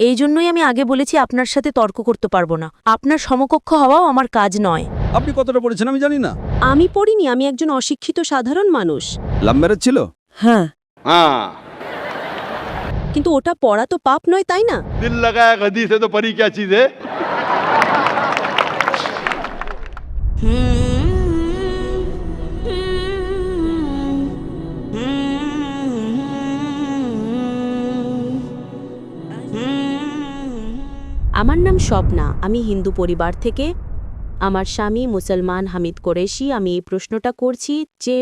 এই জন্যই আমি আগে বলেছি আপনার সাথে তর্ক করতে পারবো না। আপনার সমকক্ষ হওয়াও আমার কাজ নয়। আপনি কতটা পড়েছেন আমি জানি না। আমি পড়িনি, আমি একজন অশিক্ষিত সাধারণ মানুষ। লাভ ম্যারেজ ছিল? হ্যাঁ, কিন্তু ওটা পড়া তো পাপ নয়, তাই না? दिल लगाया गधी से तो परी क्या चीज है। আমার নাম স্বপ্না, আমি হিন্দু পরিবার থেকে। আমার স্বামী মুসলমান হামিদ কোরেশি। আমি এই প্রশ্নটা করছি যে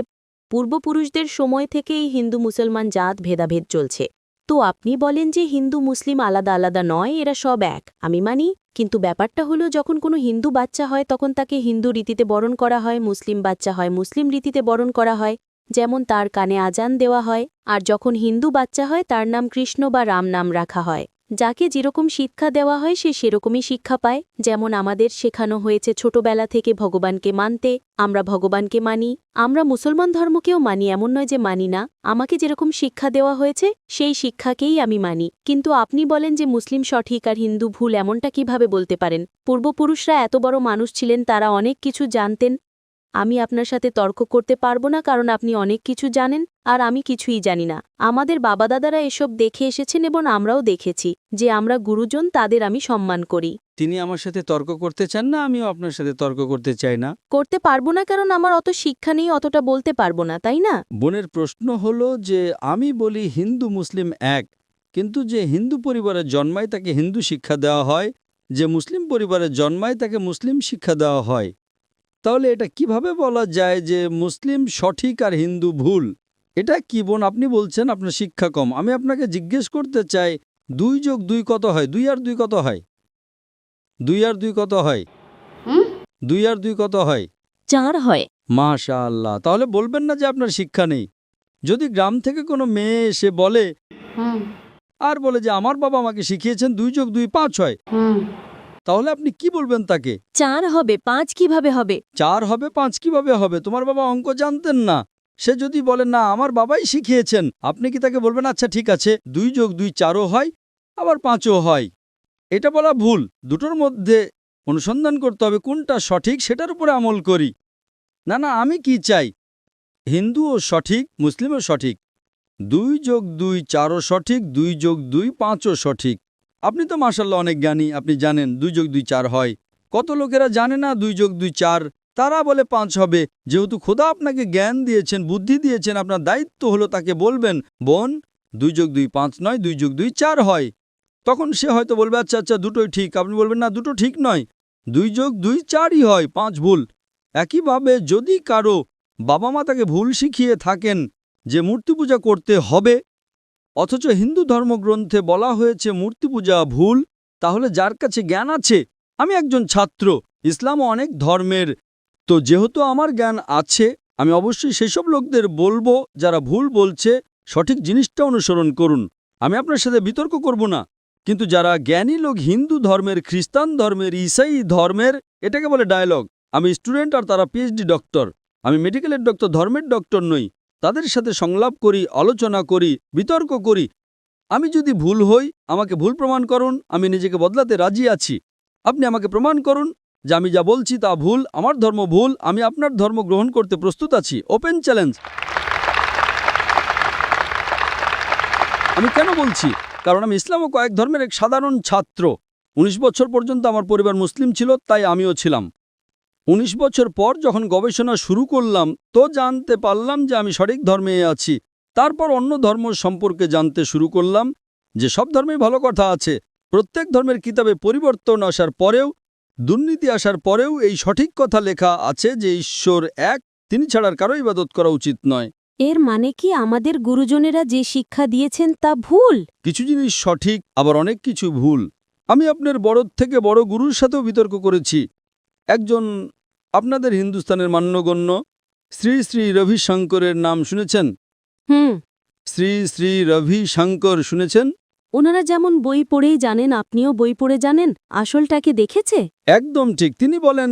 পূর্বপুরুষদের সময় থেকেই হিন্দু মুসলমান জাত ভেদাভেদ চলছে। তো আপনি বলেন যে হিন্দু মুসলিম আলাদা আলাদা নয়, এরা সব এক। আমি মানি, কিন্তু ব্যাপারটা হলো যখন কোনো হিন্দু বাচ্চা হয় তখন তাকে হিন্দু রীতিতে বরণ করা হয়, মুসলিম বাচ্চা হয় মুসলিম রীতিতে বরণ করা হয়, যেমন তার কানে আজান দেওয়া হয়। আর যখন হিন্দু বাচ্চা হয় তার নাম কৃষ্ণ বা রাম নাম রাখা হয়। যাকে যেরকম শিক্ষা দেওয়া হয় সে সেরকমই শিক্ষা পায়। যেমন আমাদের শেখানো হয়েছে ছোটবেলা থেকে ভগবানকে মানতে, আমরা ভগবানকে মানি। আমরা মুসলমান ধর্মকেও মানি, এমন নয় যে মানি না। আমাকে যেরকম শিক্ষা দেওয়া হয়েছে সেই শিক্ষাকেই আমি মানি। কিন্তু আপনি বলেন যে মুসলিম সঠিক আর হিন্দু ভুল, এমনটা কিভাবে বলতে পারেন? পূর্বপুরুষরা এত বড় মানুষ ছিলেন, তারা অনেক কিছু জানতেন। আমি আপনার সাথে তর্ক করতে পারবো না, কারণ আপনি অনেক কিছু জানেন আর আমি কিছুই জানি না। আমাদের বাবা দাদারা এসব দেখে এসেছেন এবং আমরাও দেখেছি যে আমরা গুরুজন, তাদের আমি সম্মান করি। তিনি আমার সাথে তর্ক করতে চান না, আমিও আপনার সাথে তর্ক করতে চাই না। করতে পারবো না কারণ আমার অত শিক্ষা নেই, অতটা বলতে পারবো না, তাই না? বোনের প্রশ্ন হলো যে আমি বলি হিন্দু মুসলিম এক, কিন্তু যে হিন্দু পরিবারে জন্মায় তাকে হিন্দু শিক্ষা দেওয়া হয়, যে মুসলিম পরিবারে জন্মায় তাকে মুসলিম শিক্ষা দেওয়া হয়। তাহলে এটা কিভাবে বলা যায় যে মুসলিম সঠিক আর হিন্দু ভুল? এটা কি বোন আপনি বলছেন আপনার শিক্ষা কম। আমি আপনাকে জিজ্ঞেস করতে চাই 2 যোগ 2 কত হয়? 2 আর 2 কত হয়? 2 আর 2 কত হয়? 2 আর 2 কত হয়? 4 হয়। মাশাআল্লাহ। তাহলে বলবেন না যে আপনার শিক্ষা নেই। যদি গ্রাম থেকে কোনো মেয়ে এসে বলে আর বলে যে আমার বাবা আমাকে শিখিয়েছেন 2 যোগ 2 5 হয়, তাহলে আপনি কি বলবেন তাকে? 4 হবে, 5 কিভাবে হবে? 4 হবে 5 কিভাবে হবে? তোমার বাবা অঙ্ক জানতেন না। সে যদি বলে না আমার বাবাই শিখিয়েছেন, আপনি কি তাকে বলবেন আচ্ছা ঠিক আছে 2 যোগ 2 4ও হয় আবার 5ও হয়? এটা বলা ভুল। দুটোর মধ্যে অনুসন্ধান করতে হবে কোনটা সঠিক, সেটার উপরে আমল করি। না না, আমি কি চাই হিন্দুও সঠিক মুসলিমও সঠিক, 2 যোগ 2 4ও সঠিক, 2 যোগ 2 5ও সঠিক। আপনি তো মাশাআল্লাহ অনেক জ্ঞানী, আপনি জানেন 2 যোগ 2 4 হয়। কত লোকেরা জানে না 2 যোগ 2 4, তারা বলে 5 হবে। যেহেতু খোদা আপনাকে জ্ঞান দিয়েছেন, বুদ্ধি দিয়েছেন, আপনার দায়িত্ব হলো তাকে বলবেন বোন 2 যোগ 2 5 নয়, 2 যোগ 2 4 হয়। তখন সে হয়তো বলবে আচ্ছা আচ্ছা দুটোই ঠিক। আপনি বলবেন না দুটো ঠিক নয়, 2 যোগ 2 4ই হয়, 5 ভুল। একইভাবে যদি কারো বাবা মা তাকে ভুল শিখিয়ে থাকেন যে মূর্তি পূজা করতে হবে, অথচ হিন্দু ধর্মগ্রন্থে বলা হয়েছে মূর্তি পূজা ভুল, তাহলে যার কাছে জ্ঞান আছে, আমি একজন ছাত্র, ইসলামও অনেক ধর্মের, তো যেহেতু আমার জ্ঞান আছে আমি অবশ্যই সেসব লোকদের বলবো যারা ভুল বলছে সঠিক জিনিসটা অনুসরণ করুন। আমি আপনার সাথে বিতর্ক করব না। কিন্তু যারা জ্ঞানী লোক হিন্দু ধর্মের, খ্রিস্টান ধর্মের, ঈসাই ধর্মের, এটাকে বলে ডায়ালগ। আমি স্টুডেন্ট আর তারা পিএইচডি ডক্টর। আমি মেডিকেলের ডক্টর, ধর্মের ডক্টর নই। তাদের সাথে সংলাপ করি, আলোচনা করি, বিতর্ক করি। আমি যদি ভুল হই আমাকে ভুল প্রমাণ করুন, আমি নিজেকে বদলাতে রাজি আছি। আপনি আমাকে প্রমাণ করুন যে আমি যা বলছি তা ভুল, আমার ধর্ম ভুল, আমি আপনার ধর্ম গ্রহণ করতে প্রস্তুত আছি। Open challenge. আমি কেন বলছি? কারণ আমি ইসলাম ও কয়েক ধর্মের এক সাধারণ ছাত্র। 19 বছর পর্যন্ত আমার পরিবার মুসলিম ছিল, তাই আমিও ছিলাম। 19 বছর পর যখন গবেষণা শুরু করলাম তো জানতে পারলাম যে আমি সঠিক ধর্মে আছি। তারপর অন্য ধর্ম সম্পর্কে জানতে শুরু করলাম যে সব ধর্মেই ভালো কথা আছে। প্রত্যেক ধর্মের কিতাবে পরিবর্তন আসার পরেও, দুর্নীতি আসার পরেও এই সঠিক কথা লেখা আছে যে ঈশ্বর এক, তিনি ছাড়ার কারো ইবাদত করা উচিত নয়। এর মানে কি আমাদের গুরুজনেরা যে শিক্ষা দিয়েছেন তা ভুল? কিছু জিনিস সঠিক, আবার অনেক কিছু ভুল। আমি আপনার বড় থেকে বড় গুরুর সাথেও বিতর্ক করেছি। একজন আপনাদের হিন্দুস্তানের মান্যগণ্য শ্রী শ্রী রবিশঙ্করের নাম শুনেছেন? শ্রী শ্রী রবিশঙ্কর শুনেছেন? ওনারা যেমন বই পড়েই জানেন, আপনিও বই পড়ে জানেন, আসলটাকে দেখেছে? একদম ঠিক। তিনি বলেন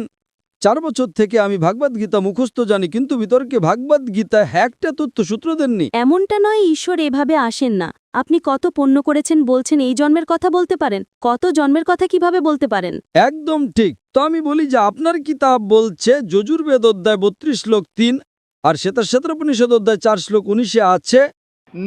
4 বছর থেকে আমি ভাগবত গীতা মুখস্থ জানি, কিন্তু বিতর্কে ভাগবত গীতা একটা তথ্য সূত্র দেননি। এমনটা নয়, ঈশ্বর এভাবে আসেন না। আপনি কত পুণ্য করেছেন বলছেন এই জন্মের কথা বলতে পারেন? কত জন্মের কথা কিভাবে বলতে পারেন? একদম ঠিক। তো আমি বলি যে আপনার কিতাব বলছে যজুর্বেদ অধ্যায় 32 শ্লোক 3 আর শ্বেতাশ্বেতোপনিষদ অধ্যায় 4 শ্লোক 19 আছে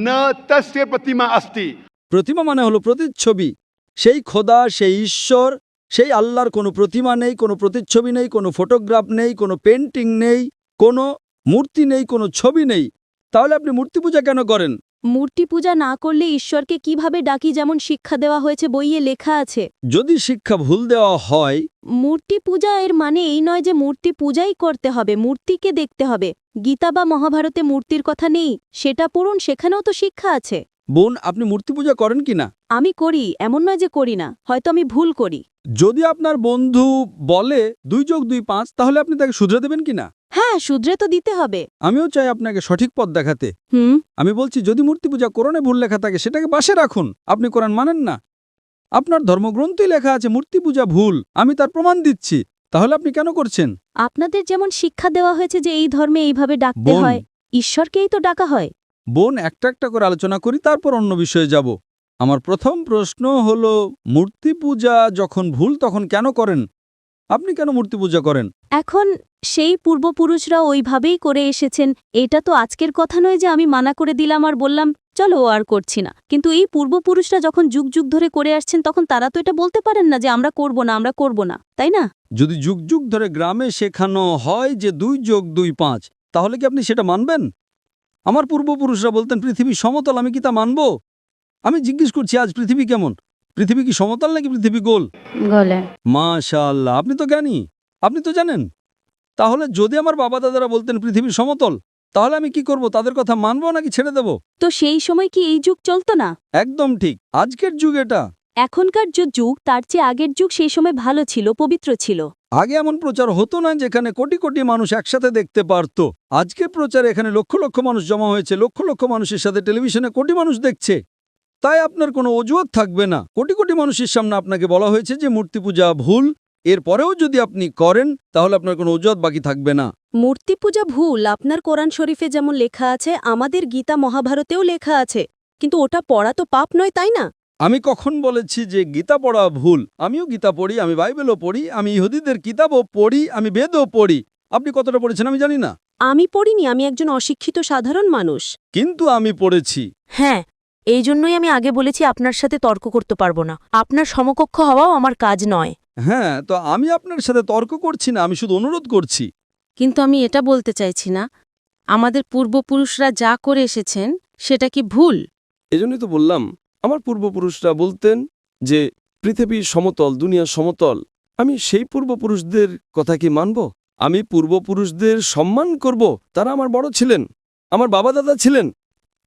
न तस्य प्रतिमा अस्ति। প্রতিমা মানে হলো প্রতিচ্ছবি। সেই খোদা, সেই ঈশ্বর, সেই আল্লাহর কোনো প্রতিমা নেই, কোনো প্রতিচ্ছবি নেই, কোনো ফটোগ্রাফ নেই, কোনো পেন্টিং নেই, কোনো মূর্তি নেই, কোনো ছবি নেই। তাহলে আপনি মূর্তি পূজা কেন করেন? মূর্তি পূজা না করলে ঈশ্বরকে কিভাবে ডাকি, যেমন শিক্ষা দেওয়া হয়েছে, বইয়ে লেখা আছে। যদি শিক্ষা ভুল দেওয়া হয়, মূর্তি পূজা এর মানে এই নয় যে মূর্তি পূজাই করতে হবে, মূর্তিকে দেখতে হবে। গীতা বা মহাভারতে মূর্তির কথা নেই, সেটা পড়ুন, সেখানেও তো শিক্ষা আছে। বোন, আপনি মূর্তি পূজা করেন কিনা? আমি করি, এমন নয় যে করি না, হয়তো আমি ভুল করি। যদি আপনার বন্ধু বলে 2 যোগ 2 5, তাহলে আপনি তাকে শুধরে দেবেন কিনা? হ্যাঁ, শুধরে তো দিতে হবে। আমিও চাই আপনাকে সঠিক পথ দেখাতে। আমি বলছি, যদি মূর্তি পূজা কোরআনে ভুল লেখা থাকে সেটাকে পাশে রাখুন। আপনি কোরআন মানেন না, আপনার ধর্মগ্রন্থই লেখা আছে মূর্তি পূজা ভুল, আমি তার প্রমাণ দিচ্ছি। তাহলে আপনি কেন করছেন? আপনাদের যেমন শিক্ষা দেওয়া হয়েছে যে এই ধর্মে এইভাবে ডাকতে বোন। হয়, ঈশ্বরকেই তো ডাকা হয়। বোন, একটা একটা করে আলোচনা করি, তারপর অন্য বিষয়ে যাব। আমার প্রথম প্রশ্ন হলো, মূর্তি পূজা যখন ভুল তখন কেন করেন? আপনি কেন মূর্তি পূজা করেন? এখন সেই পূর্বপুরুষরা ওইভাবেই করে এসেছেন, এটা তো আজকের কথা নয় যে আমি মানা করে দিলাম আর বললাম চলো ও আর করছি না। কিন্তু এই পূর্বপুরুষরা যখন যুগ যুগ ধরে করে আসছেন, তখন তারা তো এটা বলতে পারেন না যে আমরা করব না, আমরা করব না, তাই না? যদি যুগ যুগ ধরে গ্রামে শেখানো হয় যে 2 যোগ 2 5, তাহলে কি আপনি সেটা মানবেন? আমার পূর্বপুরুষরা বলতেন পৃথিবী সমতল, আমি কি তা মানব? আমি জিজ্ঞেস করছি, আজ পৃথিবী কেমন? পৃথিবী কি সমতল নাকি পৃথিবী গোল? গলে। মাশাআল্লাহ, আপনি তো জ্ঞানী, আপনি তো জানেন। তাহলে যদি আমার বাবা দাদারা বলতেন পৃথিবী সমতল, তাহলে আমি কি করব? তাদের কথা মানবো নাকি ছেড়ে দেব? তো সেই সময় কি এই যুগ চলতো না? একদম ঠিক, আজকের যুগ এটা। এখনকার যে যুগ তার চেয়ে আগের যুগ সেই সময় ভালো ছিল, পবিত্র ছিল। আগে এমন প্রচার হতো না যেখানে কোটি কোটি মানুষ একসাথে দেখতে পারত। আজকের প্রচারে এখানে লক্ষ লক্ষ মানুষ জমা হয়েছে, লক্ষ লক্ষ মানুষের সাথে টেলিভিশনে কোটি মানুষ দেখছে। তাই আপনার কোনো অজুহাত থাকবে না। কোটি কোটি মানুষের সামনে আপনাকে বলা হয়েছে যে মূর্তি পূজা ভুল, এরপরেও যদি আপনি করেন তাহলে আপনার কোনো অজুহাত বাকি থাকবে না। মূর্তি পূজা ভুল আপনার কোরআন শরীফে যেমন লেখা আছে, আমাদের গীতা মহাভারতেও লেখা আছে, কিন্তু ওটা পড়া তো পাপ নয়, তাই না? আমি কখন বলেছি যে গীতা পড়া ভুল? আমিও গীতা পড়ি, আমি বাইবেলও পড়ি, আমি ইহুদিদের কিতাবও পড়ি, আমি বেদও পড়ি। আপনি কতটা পড়েছেন আমি জানি না, আমি পড়িনি, আমি একজন অশিক্ষিত সাধারণ মানুষ। কিন্তু আমি পড়েছি। হ্যাঁ, এই জন্যই আমি আগে বলেছি আপনার সাথে তর্ক করতে পারবো না। আপনার সমকক্ষ হওয়াও আমার কাজ নয়। হ্যাঁ, তো আমি আপনার সাথে তর্ক করছি না, আমি শুধু অনুরোধ করছি। কিন্তু আমি এটা বলতে চাইছি না আমাদের পূর্বপুরুষরা যা করে এসেছেন সেটা কি ভুল? এজন্যই তো বললাম, আমার পূর্বপুরুষরা বলতেন যে পৃথিবী সমতল, দুনিয়া সমতল। আমি সেই পূর্বপুরুষদের কথা কি মানব? আমি পূর্বপুরুষদের সম্মান করব, তারা আমার বড় ছিলেন, আমার বাবা দাদা ছিলেন।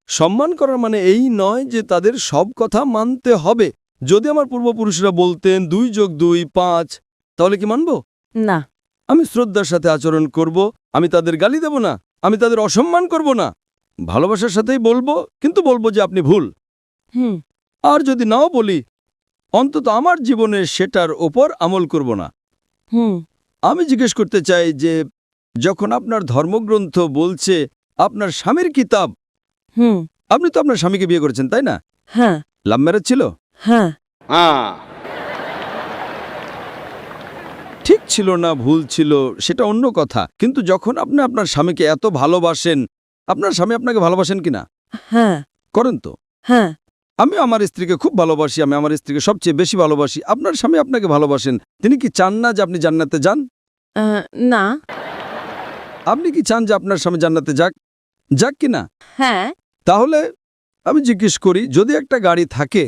সম্মান করার মানে এই নয় যে তাদের সব কথা মানতে হবে। যদি আমার পূর্বপুরুষরা বলতেন 2 যোগ 2 5, তাহলে কি মানব? না। আমি শ্রদ্ধার সাথে আচরণ করব, আমি তাদের গালি দেব না, আমি তাদের অসম্মান করব না, ভালোবাসার সাথেই বলবো, কিন্তু বলবো যে আপনি ভুল। হুম। আর যদি নাও বলি, অন্তত আমার জীবনে সেটার ওপর আমল করব না। হুম। আমি জিজ্ঞেস করতে চাই যে যখন আপনার ধর্মগ্রন্থ বলছে আপনার স্বামীর কিতাব, হুম। আপনি তো আপনার স্বামীকে বিয়ে করেছেন, তাই না? হ্যাঁ। লাভ ম্যারেজ ছিল? হ্যাঁ। हाँ ঠিক ছিল না ভুল ছিল সেটা অন্য কথা, কিন্তু যখন আপনি আপনার স্বামীকে এত ভালোবাসেন, আপনার স্বামী আপনাকে ভালোবাসেন কিনা? হ্যাঁ। করেন তো? হ্যাঁ। আমি আমার স্ত্রীকে খুব ভালোবাসি, আমি আমার স্ত্রীকে সবচেয়ে বেশি ভালোবাসি। আপনার স্বামী আপনাকে ভালোবাসেন, তিনি কি চান না যে আপনি জান্নাতে যান? না। আপনি কি চান যে আপনার স্বামী জান্নাতে যাক? যাক কি না? হ্যাঁ। তাহলে আমি জিজ্ঞেস করি, যদি একটা গাড়ি থাকে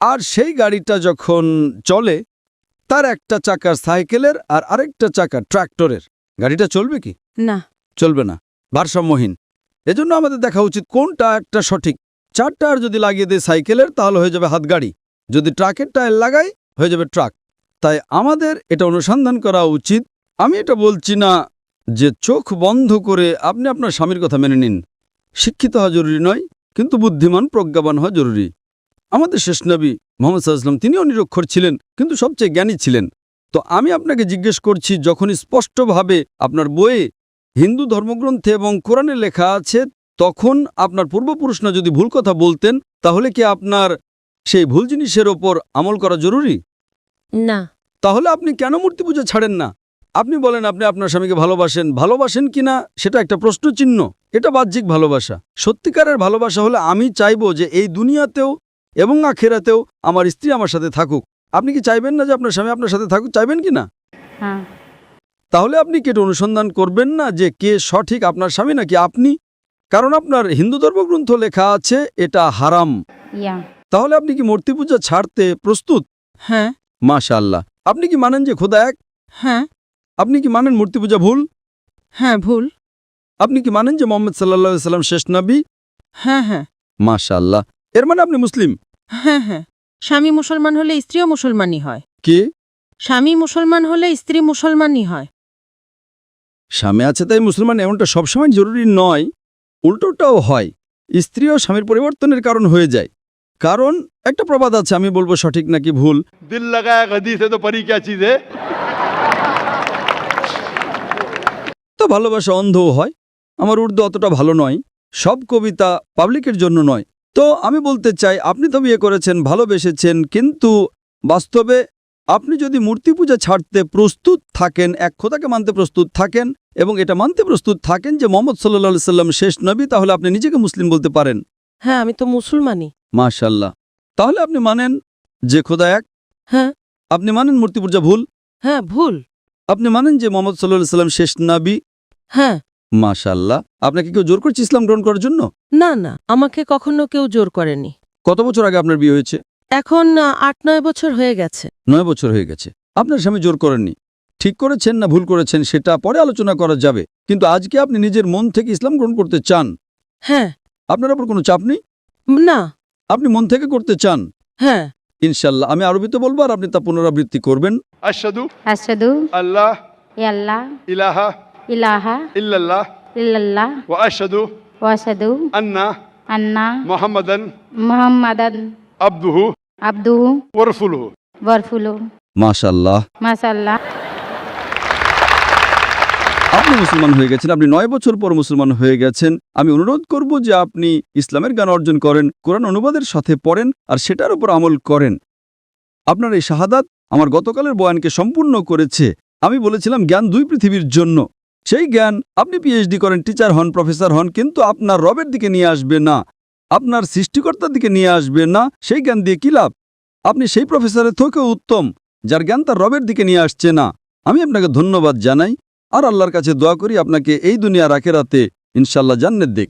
আর সেই গাড়িটা যখন চলে, তার একটা চাকা সাইকেলের আর আরেকটা চাকা ট্রাক্টরের, গাড়িটা চলবে কি? না। চলবে না, ভারসাম্যহীন। এজন্য আমাদের দেখা উচিত কোনটা একটা সঠিক। 4 টায়ার যদি লাগিয়ে দেয় সাইকেলের, তাহলে হয়ে যাবে হাতগাড়ি। যদি ট্রাকের টায়ার লাগাই, হয়ে যাবে ট্রাক। তাই আমাদের এটা অনুসন্ধান করা উচিত। আমি এটা বলছি না যে চোখ বন্ধ করে আপনি আপনার স্বামীর কথা মেনে নিন। শিক্ষিত হওয়া জরুরি নয়, কিন্তু বুদ্ধিমান প্রজ্ঞাবান হওয়া জরুরি। আমাদের শেষ নবী মুহাম্মদ সাল্লাল্লাহু আলাইহি ওয়াসাল্লাম, তিনিও নিরক্ষর ছিলেন, কিন্তু সবচেয়ে জ্ঞানী ছিলেন। তো আমি আপনাকে জিজ্ঞেস করছি, যখন স্পষ্টভাবে আপনার বইয়ে হিন্দু ধর্মগ্রন্থে এবং কোরআনে লেখা আছে তখন আপনার পূর্বপুরুষরা যদি ভুল কথা বলতেন তাহলে কি আপনার সেই ভুল জিনিসের ওপর আমল করা জরুরি? না। তাহলে আপনি কেন মূর্তি পূজা ছাড়েন না? আপনি বলেন আপনি আপনার স্বামীকে ভালোবাসেন কিনা সেটা একটা প্রশ্নচিহ্ন। এটা বাহ্যিক ভালোবাসা। সত্যিকারের ভালোবাসা হলে আমি চাইবো যে এই দুনিয়াতেও এবং আখেরাতেও আমার স্ত্রী আমার সাথে থাকুক। আপনি কি চাইবেন না যে আপনার স্বামী আপনার সাথে থাকুক? চাইবেন কি না? হ্যাঁ। তাহলে আপনি কি এটা অনুসন্ধান করবেন না যে কে সঠিক, আপনার স্বামী নাকি আপনি? কারণ আপনার হিন্দু ধর্মগ্রন্থ লেখা আছে এটা হারাম। তাহলে আপনি কি মূর্তি পূজা ছাড়তে প্রস্তুত? হ্যাঁ। মাশাআল্লাহ। আপনি কি মানেন যে খোদা এক? হ্যাঁ। আপনি কি মানেন মূর্তি পূজা ভুল? হ্যাঁ, ভুল। আপনি কি মানেন যে মোহাম্মদ সাল্লাল্লাহু আলাইহি সাল্লাম শেষ নবী? হ্যাঁ, হ্যাঁ। মাশাআল্লাহ। এর মানে আপনি মুসলিম? হ্যাঁ, হ্যাঁ। স্বামী মুসলমান হলে স্ত্রীও মুসলমানই হয়। কি? স্বামী মুসলমান হলে স্ত্রী মুসলমানই হয়। স্বামী আছে তাই মুসলমান এমনটা সবসময় জরুরি নয়, উল্টোটাও হয়। স্ত্রীও স্বামীর পরিবর্তনের কারণ হয়ে যায়। কারণ একটা প্রবাদ আছে, আমি বলবো সঠিক নাকি ভুল। दिल लगाया गदी से तो परी क्या चीज है। তো ভালোবাসা অন্ধও হয়। আমার উর্দু অতটা ভালো নয়, সব কবিতা পাবলিকের জন্য নয়। তো আমি বলতে চাই আপনি তো বিয়ে করেছেন, ভালোবেসেছেন, কিন্তু বাস্তবে আপনি যদি মূর্তি পূজা ছাড়তে প্রস্তুত থাকেন, এক খোদাকে মানতে প্রস্তুত থাকেন এবং এটা মানতে প্রস্তুত থাকেন যে মোহাম্মদ সাল্লাল্লাহু আলাইহি সাল্লাম শেষ নবী, তাহলে আপনি নিজেকে মুসলিম বলতে পারেন। হ্যাঁ, আমি তো মুসলমানই। মাশাআল্লাহ। তাহলে আপনি মানেন যে খোদা এক? হ্যাঁ। আপনি মানেন মূর্তি পূজা ভুল? হ্যাঁ, ভুল। আপনি মানেন যে মোহাম্মদ সাল্লাল্লাহু আলাইহি সাল্লাম শেষ নবী? হ্যাঁ। মাশাআল্লাহ। আপনাকে কেউ জোর করছে ইসলাম গ্রহণ করার জন্য? না, না, আমাকে কখনো কেউ জোর করেনি। কত বছর আগে আপনার বিয়ে হয়েছে? এখন ৮-৯ বছর হয়ে গেছে। 9 বছর হয়ে গেছে। আপনার স্বামী জোর করেননি। ঠিক করেছেন না ভুল করেছেন সেটা পরে আলোচনা করা যাবে, কিন্তু আজকে আপনি নিজের মন থেকে ইসলাম গ্রহণ করতে চান। হ্যাঁ। আপনার উপর কোনো চাপ নেই, না। আপনি মন থেকে করতে চান। হ্যাঁ। ইনশাআল্লাহ। আমি আরবিতে বলবো আর আপনি তা পুনরাবৃত্তি করবেন। अशहदु अशहदु अल्लाह अल्लाह इलाहा इलाहा इल्लल्लाह इल्लल्लाह व अशहदु व अशहदु अन्ना अन्ना मुहम्मदन मुहम्मदन अब्दुहु अब्दुहु व रसूलुहु। वरफुलु মাশাআল্লাহ। माशाअल्लाह। আপনি মুসলমান হয়ে গেছেন, আপনি 9 বছর পর মুসলমান হয়ে গেছেন। আমি অনুরোধ করব যে আপনি ইসলামের জ্ঞান অর্জন করেন, কোরআন অনুবাদের সাথে পড়েন আর সেটার উপর আমল করেন। আপনার এই শাহাদাত আমার গতকালের বয়ানকে সম্পূর্ণ করেছে। আমি বলেছিলাম জ্ঞান 2 পৃথিবীর জন্য। সেই জ্ঞান আপনি পিএইচডি করেন, টিচার হন, প্রফেসর হন, কিন্তু আপনার রবের দিকে নিয়ে আসবে না, আপনার সৃষ্টিকর্তার দিকে নিয়ে আসবে না। সেই জ্ঞান দিয়ে কি লাভ? আপনি সেই প্রফেসরের থেকেও উত্তম যার জ্ঞান তার রবের দিকে নিয়ে আসছে না। আমি আপনাকে ধন্যবাদ জানাই আর আল্লাহর কাছে দোয়া করি আপনাকে এই দুনিয়ার আখিরাতে ইনশাআল্লাহ জান্নাত দিক।